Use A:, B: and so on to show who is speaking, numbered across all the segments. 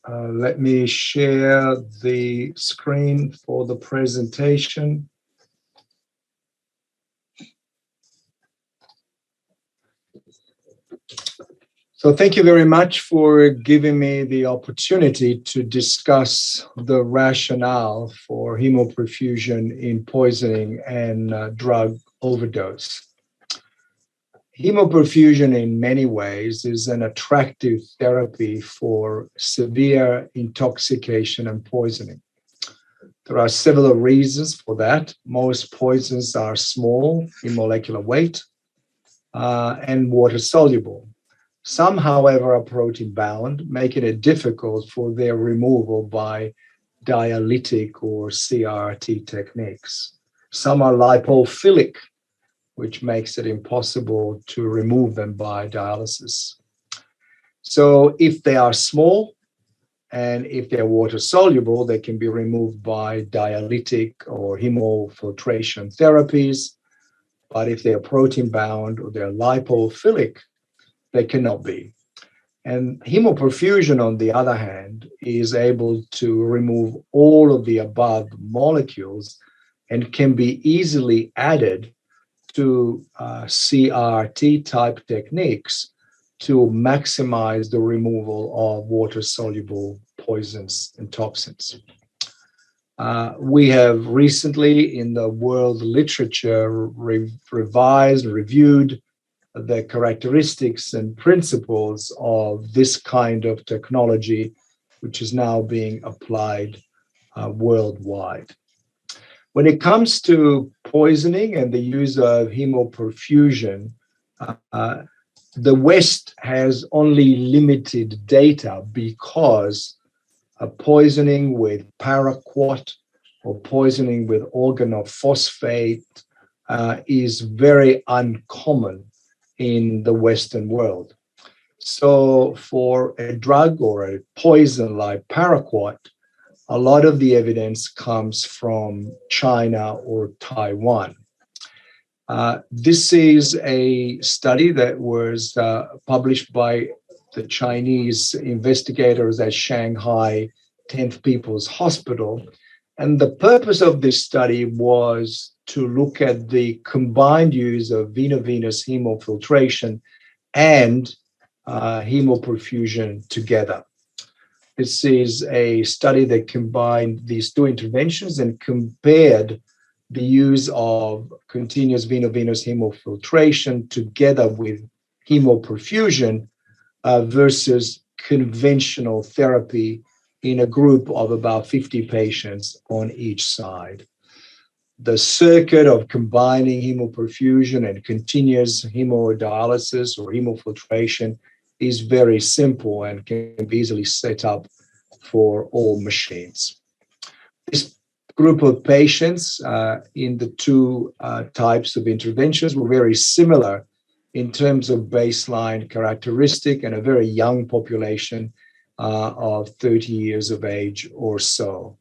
A: Let me share the screen for the presentation. So thank you very much for giving me the opportunity to discuss the rationale for hemoperfusion in poisoning and drug overdose. Hemoperfusion in many ways is an attractive therapy for severe intoxication and poisoning. There are several reasons for that. Most poisons are small in molecular weight and water soluble. Some, however, are protein bound, making it difficult for their removal by dialytic or CRT techniques. Some are lipophilic, which makes it impossible to remove them by dialysis. So if they are small and if they're water soluble, they can be removed by dialytic or hemofiltration therapies. But if they're protein bound or they're lipophilic, they cannot be. And hemoperfusion, on the other hand, is able to remove all of the above molecules and can be easily added to CRT type techniques to maximize the removal of water-soluble poisons and toxins. We have recently in the world literature reviewed the characteristics and principles of this kind of technology, which is now being applied worldwide. When it comes to poisoning and the use of hemoperfusion, the West has only limited data because poisoning with paraquat or poisoning with organophosphate is very uncommon in the Western world. So for a drug or a poison like paraquat, a lot of the evidence comes from China or Taiwan. This is a study that was published by the Chinese investigators at Shanghai 10th People's Hospital. And the purpose of this study was to look at the combined use of veno-venous hemofiltration and hemoperfusion together. This is a study that combined these two interventions and compared the use of continuous veno-venous hemofiltration together with hemoperfusion versus conventional therapy in a group of about 50 patients on each side. The circuit of combining hemoperfusion and continuous hemodialysis or hemofiltration is very simple and can be easily set up for all machines. This group of patients in the two types of interventions were very similar in terms of baseline characteristic and a very young population of 30 years of age or so.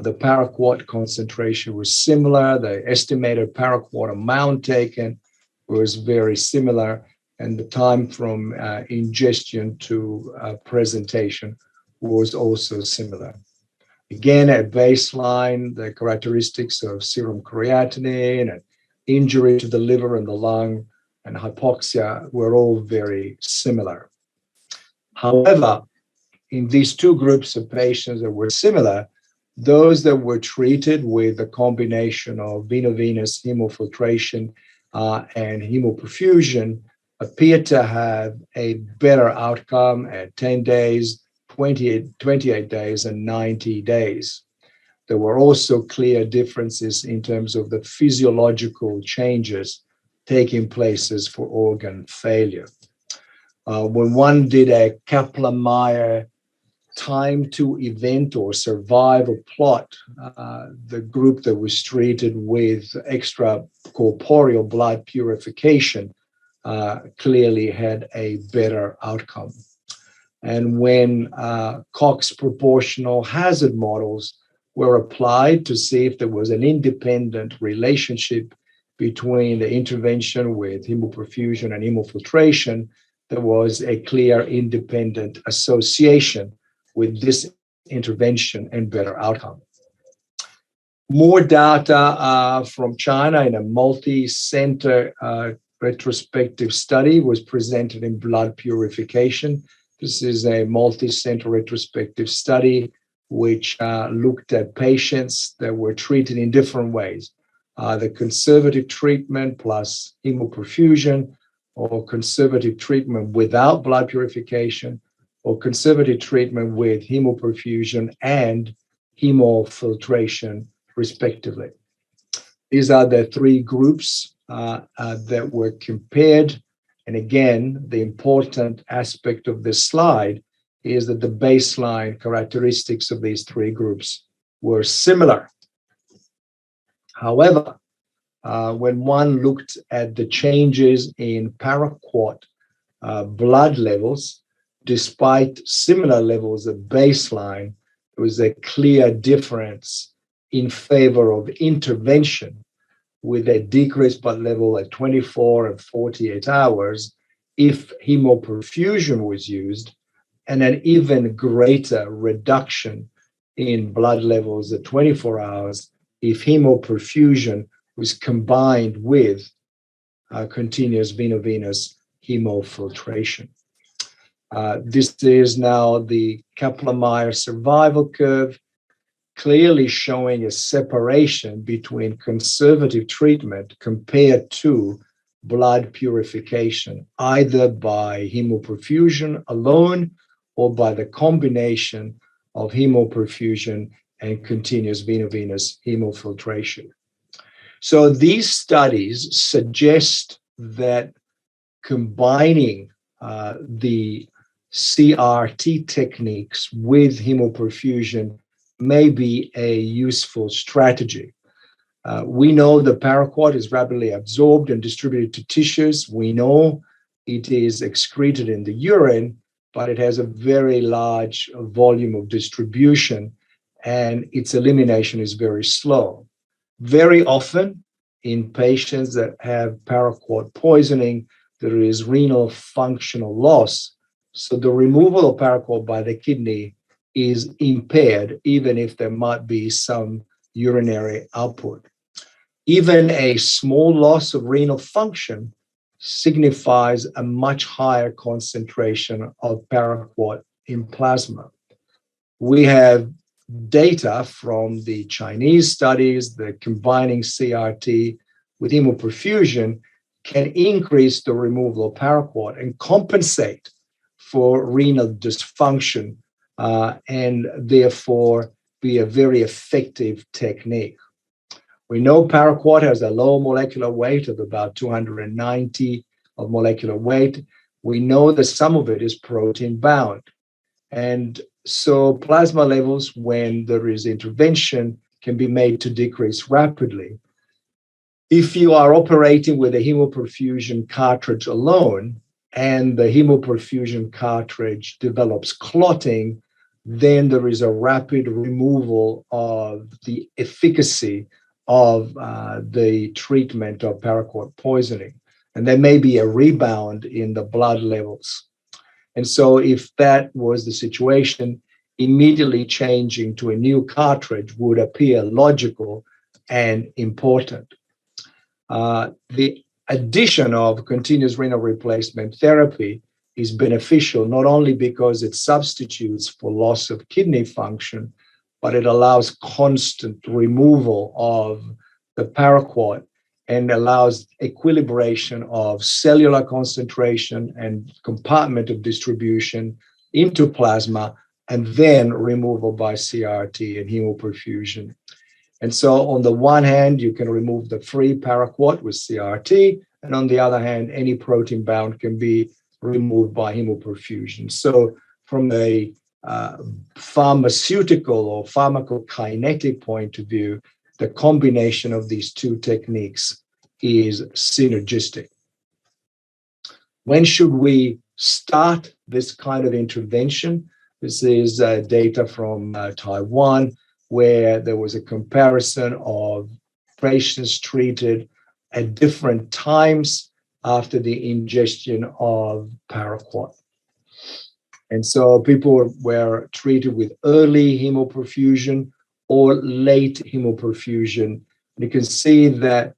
A: The paraquat concentration was similar. The estimated paraquat amount taken was very similar, and the time from ingestion to presentation was also similar. Again, at baseline, the characteristics of serum creatinine and injury to the liver and the lung and hypoxia were all very similar. However, in these two groups of patients that were similar, those that were treated with a combination of veno-venous hemofiltration and hemoperfusion appeared to have a better outcome at 10 days, 28 days, and 90 days. There were also clear differences in terms of the physiological changes taking places for organ failure. When one did a Kaplan-Meier time to event or survival plot, the group that was treated with extracorporeal blood purification clearly had a better outcome. And when Cox proportional hazard models were applied to see if there was an independent relationship between the intervention with hemoperfusion and hemofiltration, there was a clear independent association with this intervention and better outcome. More data from China in a multi-center retrospective study was presented in Blood Purification. This is a multi-center retrospective study which looked at patients that were treated in different ways. The conservative treatment plus hemoperfusion, or conservative treatment without blood purification, or conservative treatment with hemoperfusion and hemofiltration, respectively. These are the three groups that were compared. And again, the important aspect of this slide is that the baseline characteristics of these three groups were similar. However, when one looked at the changes in paraquat blood levels, despite similar levels of baseline, there was a clear difference in favor of intervention with a decreased blood level at 24 and 48 hours if hemoperfusion was used, and an even greater reduction in blood levels at 24 hours if hemoperfusion was combined with continuous veno-venous hemofiltration. This is now the Kaplan-Meier survival curve, clearly showing a separation between conservative treatment compared to blood purification, either by hemoperfusion alone or by the combination of hemoperfusion and continuous veno-venous hemofiltration. So these studies suggest that combining the CRT techniques with hemoperfusion may be a useful strategy. We know the paraquat is rapidly absorbed and distributed to tissues. We know it is excreted in the urine, but it has a very large volume of distribution, and its elimination is very slow. Very often, in patients that have paraquat poisoning, there is renal functional loss. So the removal of paraquat by the kidney is impaired, even if there might be some urinary output. Even a small loss of renal function signifies a much higher concentration of paraquat in plasma. We have data from the Chinese studies that combining CRT with hemoperfusion can increase the removal of paraquat and compensate for renal dysfunction, and therefore be a very effective technique. We know paraquat has a low molecular weight of about 290 of molecular weight. We know that some of it is protein bound. And so plasma levels, when there is intervention, can be made to decrease rapidly. If you are operating with a hemoperfusion cartridge alone, and the hemoperfusion cartridge develops clotting, then there is a rapid removal of the efficacy of the treatment of paraquat poisoning. And there may be a rebound in the blood levels. And so if that was the situation, immediately changing to a new cartridge would appear logical and important. The addition of continuous renal replacement therapy is beneficial, not only because it substitutes for loss of kidney function, but it allows constant removal of the paraquat and allows equilibration of cellular concentration and compartment of distribution into plasma, and then removal by CRT and hemoperfusion. And so on the one hand, you can remove the free paraquat with CRT, and on the other hand, any protein bound can be removed by hemoperfusion. So from a pharmaceutical or pharmacokinetic point of view, the combination of these two techniques is synergistic. When should we start this kind of intervention? This is data from Taiwan, where there was a comparison of patients treated at different times after the ingestion of paraquat. And so people were treated with early hemoperfusion or late hemoperfusion. You can see that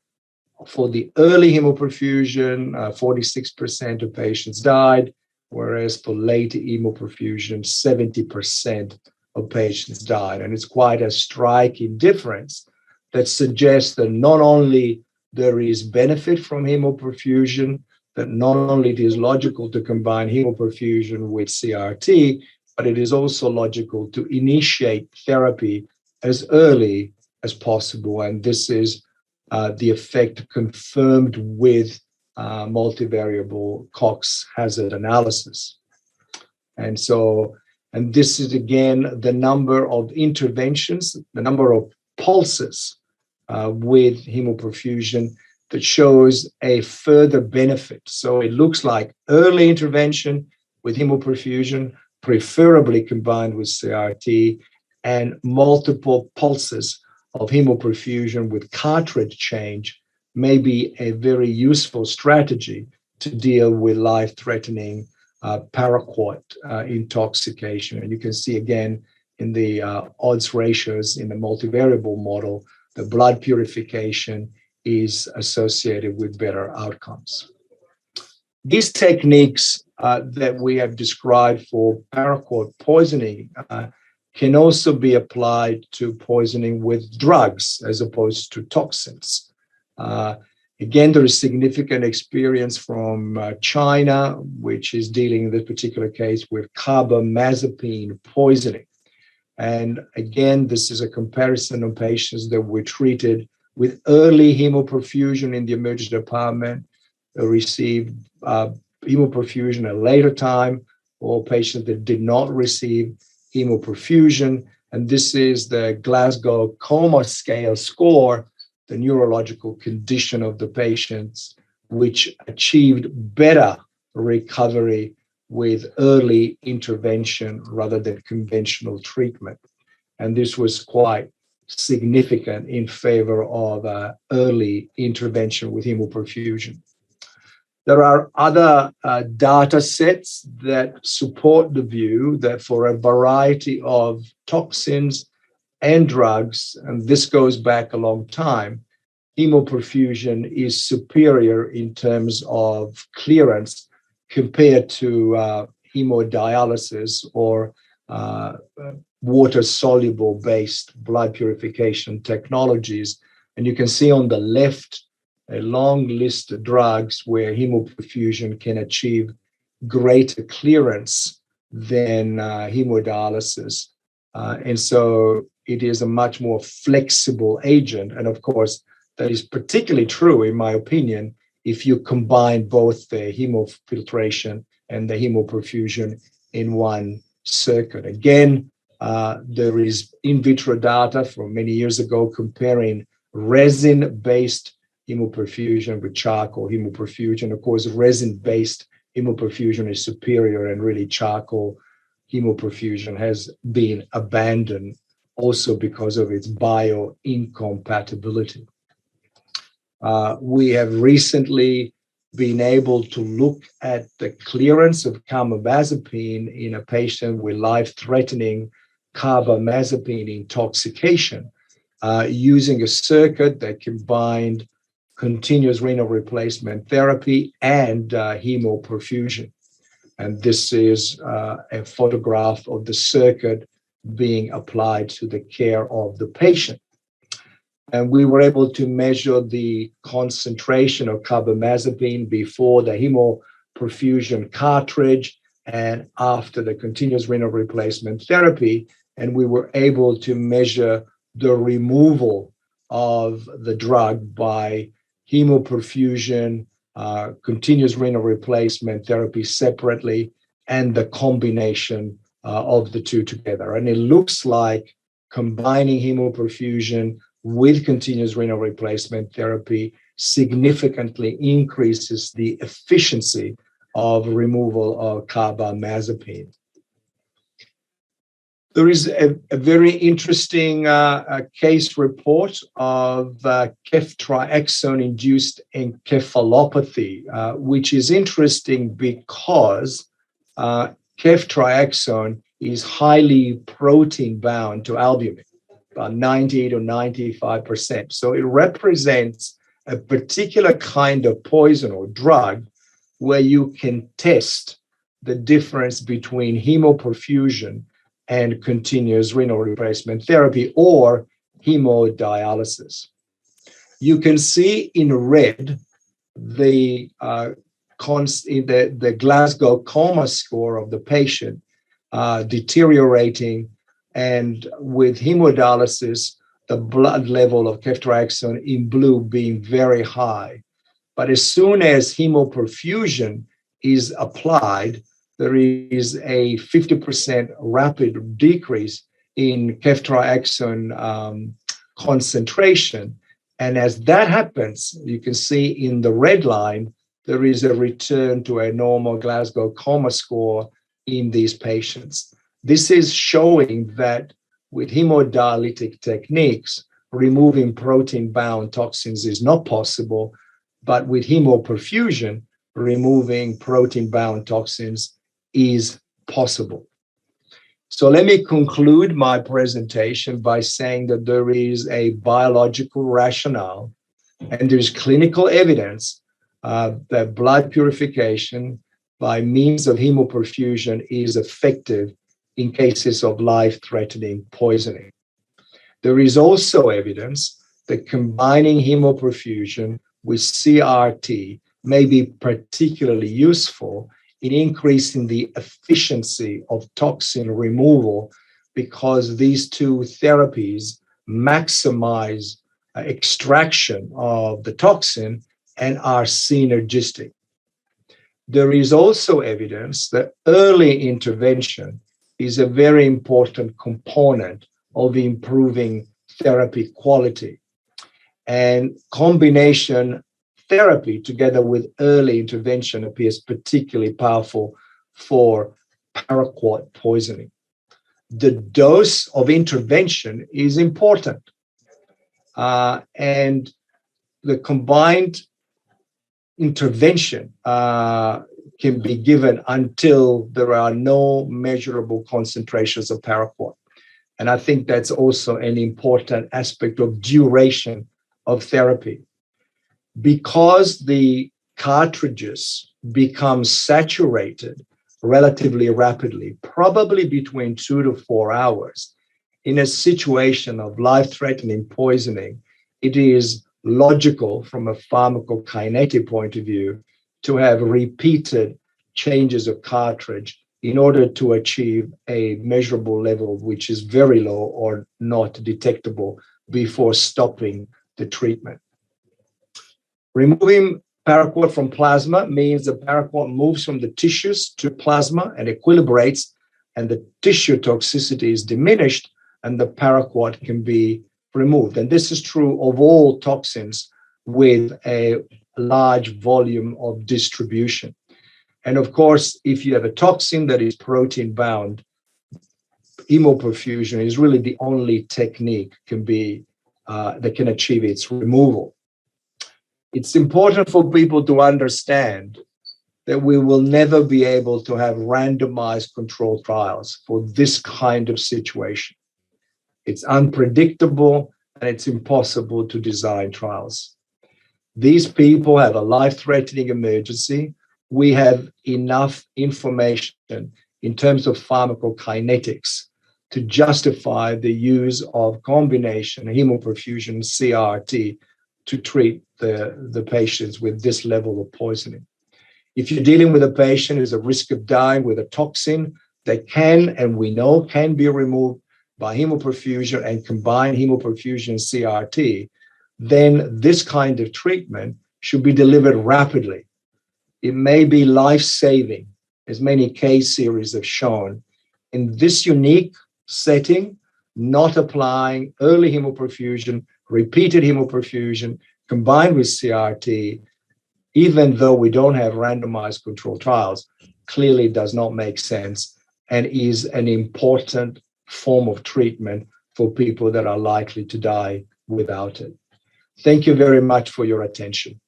A: for the early hemoperfusion, 46% of patients died, whereas for late hemoperfusion, 70% of patients died. And it's quite a striking difference that suggests that not only there is benefit from hemoperfusion, that not only it is logical to combine hemoperfusion with CRT, but it is also logical to initiate therapy as early as possible. And this is the effect confirmed with multivariable Cox hazard analysis. And so, and this is again the number of interventions, the number of pulses with hemoperfusion that shows a further benefit. So it looks like early intervention with hemoperfusion, preferably combined with CRT, and multiple pulses of hemoperfusion with cartridge change may be a very useful strategy to deal with life-threatening paraquat intoxication. And you can see again in the odds ratios in the multivariable model, the blood purification is associated with better outcomes. These techniques that we have described for paraquat poisoning can also be applied to poisoning with drugs as opposed to toxins. Again, there is significant experience from China, which is dealing in this particular case with carbamazepine poisoning. And again, this is a comparison of patients that were treated with early hemoperfusion in the emergency department, received hemoperfusion at a later time, or patients that did not receive hemoperfusion. And this is the Glasgow Coma Scale score, the neurological condition of the patients, which achieved better recovery with early intervention rather than conventional treatment. And this was quite significant in favor of early intervention with hemoperfusion. There are other data sets that support the view that for a variety of toxins and drugs, and this goes back a long time, hemoperfusion is superior in terms of clearance compared to hemodialysis or water-soluble based blood purification technologies. And you can see on the left a long list of drugs where hemoperfusion can achieve greater clearance than hemodialysis. And so it is a much more flexible agent. And of course, that is particularly true, in my opinion, if you combine both the hemofiltration and the hemoperfusion in one circuit. Again, there is in vitro data from many years ago comparing resin-based hemoperfusion with charcoal hemoperfusion. Of course, resin-based hemoperfusion is superior, and really charcoal hemoperfusion has been abandoned also because of its bioincompatibility. We have recently been able to look at the clearance of carbamazepine in a patient with life-threatening carbamazepine intoxication using a circuit that combined continuous renal replacement therapy and hemoperfusion. And this is a photograph of the circuit being applied to the care of the patient. And we were able to measure the concentration of carbamazepine before the hemoperfusion cartridge and after the continuous renal replacement therapy. And we were able to measure the removal of the drug by hemoperfusion, continuous renal replacement therapy separately, and the combination of the two together. And it looks like combining hemoperfusion with continuous renal replacement therapy significantly increases the efficiency of removal of carbamazepine. There is a very interesting case report of ceftriaxone-induced encephalopathy, which is interesting because ceftriaxone is highly protein bound to albumin, about 90 to 95%. So it represents a particular kind of poison or drug where you can test the difference between hemoperfusion and continuous renal replacement therapy or hemodialysis. You can see in red the Glasgow coma score of the patient deteriorating, and with hemodialysis, the blood level of ceftriaxone in blue being very high. But as soon as hemoperfusion is applied, there is a 50% rapid decrease in ceftriaxone concentration. And as that happens, you can see in the red line, there is a return to a normal Glasgow coma score in these patients. This is showing that with hemodialytic techniques, removing protein-bound toxins is not possible, but with hemoperfusion, removing protein-bound toxins is possible. So let me conclude my presentation by saying that there is a biological rationale and there's clinical evidence that blood purification by means of hemoperfusion is effective in cases of life-threatening poisoning. There is also evidence that combining hemoperfusion with CRT may be particularly useful in increasing the efficiency of toxin removal because these two therapies maximize extraction of the toxin and are synergistic. There is also evidence that early intervention is a very important component of improving therapy quality. And combination therapy together with early intervention appears particularly powerful for paraquat poisoning. The dose of intervention is important. And the combined intervention can be given until there are no measurable concentrations of paraquat. And I think that's also an important aspect of duration of therapy. Because the cartridges become saturated relatively rapidly, probably between 2 to 4 hours, in a situation of life-threatening poisoning, it is logical from a pharmacokinetic point of view to have repeated changes of cartridge in order to achieve a measurable level which is very low or not detectable before stopping the treatment. Removing paraquat from plasma means the paraquat moves from the tissues to plasma and equilibrates, and the tissue toxicity is diminished, and the paraquat can be removed. And this is true of all toxins with a large volume of distribution. And of course, if you have a toxin that is protein bound, hemoperfusion is really the only technique that can achieve its removal. It's important for people to understand that we will never be able to have randomized controlled trials for this kind of situation. It's unpredictable and it's impossible to design trials. These people have a life-threatening emergency. We have enough information in terms of pharmacokinetics to justify the use of combination hemoperfusion CRT to treat the patients with this level of poisoning. If you're dealing with a patient who's at risk of dying with a toxin that can, and we know can be removed by hemoperfusion and combined hemoperfusion CRT, then this kind of treatment should be delivered rapidly. It may be life-saving, as many case series have shown. In this unique setting, not applying early hemoperfusion, repeated hemoperfusion, combined with CRT, even though we don't have randomized controlled trials, clearly does not make sense and is an important form of treatment for people that are likely to die without it. Thank you very much for your attention.